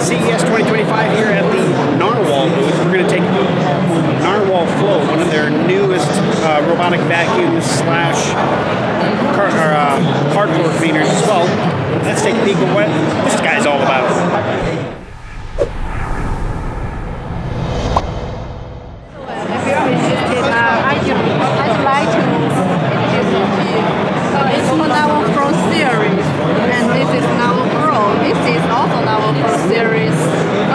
CES 2025 here at the Narwal booth. We're going to take Narwal Flow, one of their newest robotic vacuums slash hard floor cleaners as well. Let's take a peek at what this guy's all about. If you're interested, I'd like to introduce you. It's the Narwal Flow series, and this is Narwal Pro. This is also Narwal Pro series.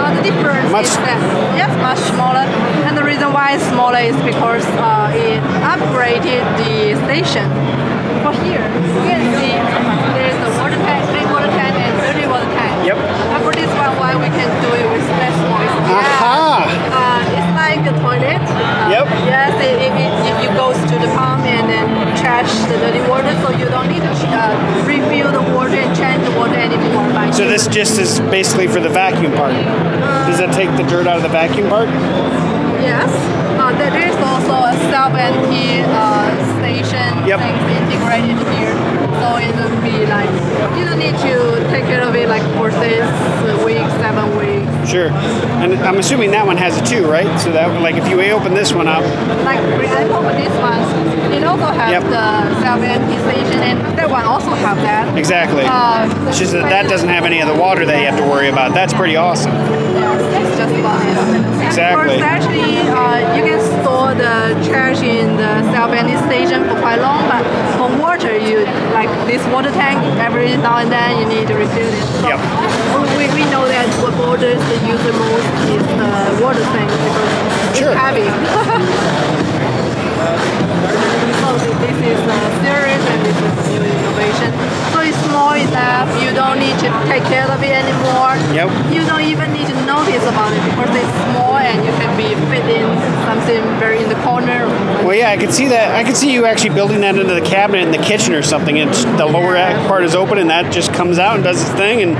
The difference is that yes, much smaller, and the reason why it's smaller is because it upgraded the station. For here, you can see there's a water tank, clean water tank, and dirty water tank. Yep. And for this one, why we can do it with less noise? Aha! It's like a toilet. Yep. Yes, it goes to the pump and then trash the dirty water, so you don't need to refill the water and change the water anymore. So this just is basically for the vacuum part. Does that take the dirt out of the vacuum part? Yes. There is also a self-empty station things integrated here. So it will be like, you don't need to take care of it like for 6 weeks, 7 weeks. Sure. And I'm assuming that one has it too, right? So that, like, if you open this one up. Like, for example, for this one, it also has the self-empty station, and that one also have that. Exactly. It's just that doesn't have any of the water that you have to worry about. That's pretty awesome. Yes, it's just fine. Exactly. Of course, actually, you can store the trash in the self-empty station for quite long, but for water, you like this water tank, every now and then you need to refill it. So we know that what bothers the user most is the water tank because it's heavy. So this is a series and this is new innovation. So it's small enough, you don't need to take care of it anymore. Yep. You don't even need to notice about it because it's small and you can be fit in something very in the corner. Well, yeah, I could see that. I could see you actually building that into the cabinet in the kitchen or something. And the lower part is open, and that just comes out and does its thing, and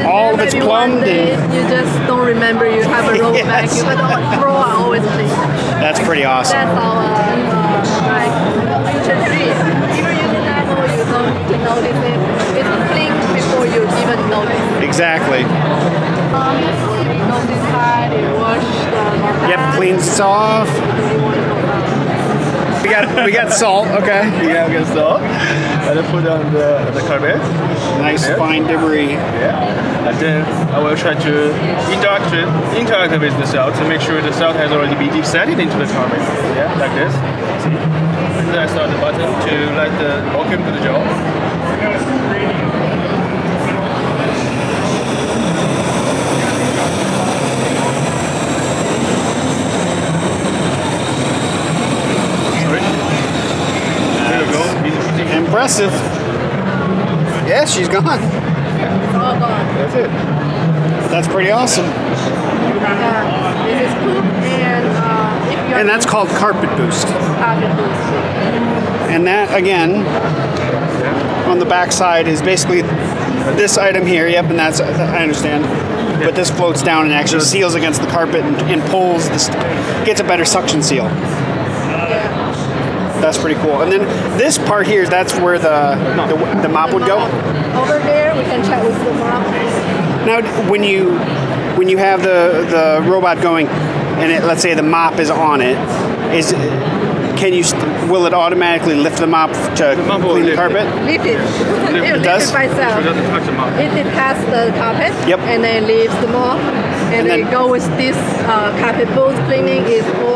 all of it's plumbed. And you just don't remember you have a robot vacuum, but the drawer are always clean. That's pretty awesome. That's our future dream. Even you didn't know, you don't need to notice it. It's clean before you even notice. Exactly. On this side, it wash the Yep, cleans it off. We got salt. Okay. Yeah, we got salt. And then put on the carpet. Nice fine debris. Yeah. And then I will try to interact with the salt to make sure the salt has already been deep setted into the carpet. Yeah, like this. See? And then I start the button to let the vacuum to the job. Impressive. Yeah, she's gone. all gone. That's it. That's pretty awesome. This is poop, and if you're And that's called CarpetBoost. CarpetBoost. And that, again, on the back side is basically this item here. Yep, and that's, I understand. But this floats down and actually seals against the carpet and pulls, gets a better suction seal. That's pretty cool. And then this part here, that's where the mop would go? Over there, we can check with the mop. Now, when you have the robot going, and let's say the mop is on it, will it automatically lift the mop to clean the carpet? Lift it. It does? by itself. It doesn't touch the mop. It passes the carpet. Yep. And then leaves the mop. And then go with this CarpetBoost cleaning is all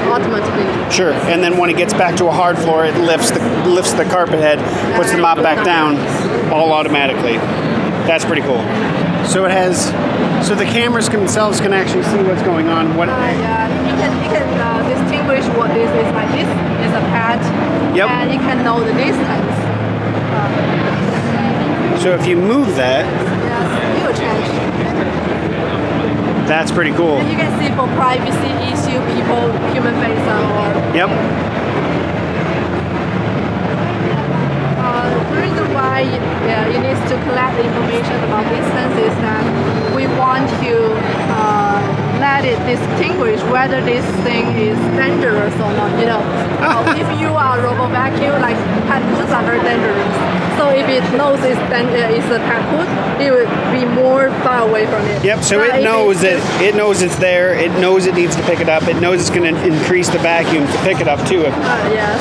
automatically. Sure. And then when it gets back to a hard floor, it lifts the carpet head, puts the mop back down, all automatically. That's pretty cool. So the cameras themselves can actually see what's going on. Yeah, you can distinguish what this is. Like this is a pad. Yep. And you can know the distance. So if you move that, Yes, it will change. that's pretty cool. And you can see for privacy issue, human face or. Yep. The reason why you need to collect information about distance is that we want to let it distinguish whether this thing is dangerous or not. You know, so if you are a robo vacuum, like techgooch are very dangerous. So if it knows it's a techgooch, it will be more far away from it. Yep. So But it if knows it's that it knows it's there. It knows it needs to pick it up. It knows it's going to increase the vacuum to pick it up too. Yes.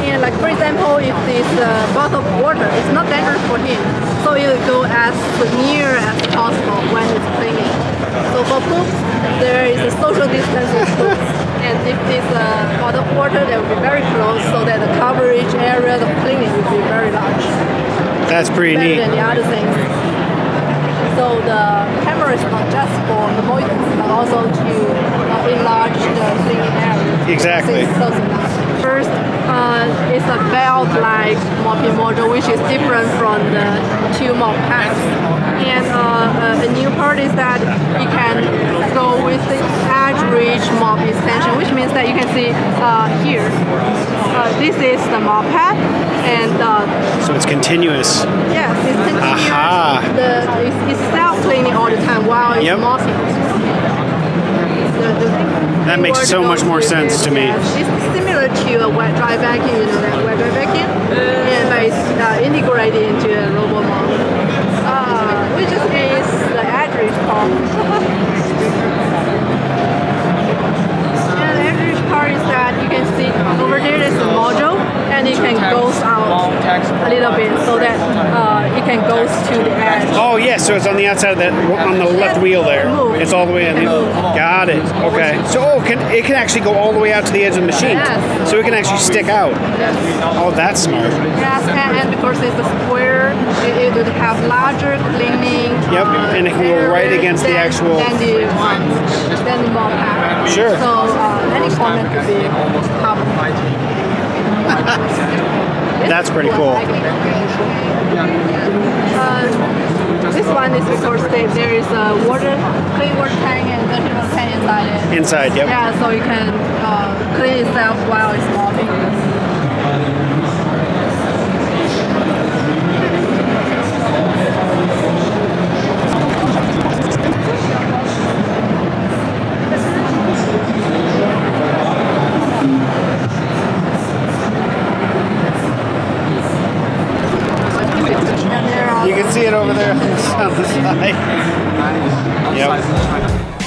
And like for example, if this bottle of water is not dangerous for him, so it will go as near as possible when it's cleaning. So for poops, there is a social distance with poops. And if this bottle of water, they will be very close so that the coverage area of cleaning will be very large. That's pretty Better neat. than the other things. So the camera is not just for avoidance, but also to enlarge the cleaning area. Exactly. It's close enough. First, it's a belt-like mopping module, which is different from the two mop pads. And a new part is that you can go with the edge reach mop extension, which means that you can see here. This is the mop pad, and So it's continuous. yes, it's continuous. Aha. It's self-cleaning all the time while it's Yep. mopping. That makes so much more sense to me. Yes. It's similar to a wet dry vacuum, you know, that wet dry vacuum, and but it's integrated into a robot mop. Which just is the edge reach part. And the edge reach part is that you can see over there there's a module, and it can go out a little bit so that it can go to the edge. Oh yeah, so it's on the outside of that, on the left wheel there. It's all the way in. Got it. Okay. So it can actually go all the way out to the edge of the machine. Yes. So it can actually stick out. Oh, that's smart. Yes, and because it's a square, it would have larger cleaning. Yep, and it can go right area against the actual- than the mop pad. Sure. So any comment could be covered. That's pretty cool. This one is because there is a clean water tank and dirty water tank inside it. Inside, yep. Yeah, so you can clean itself while it's mopping. You can see it over there on the side. Yep.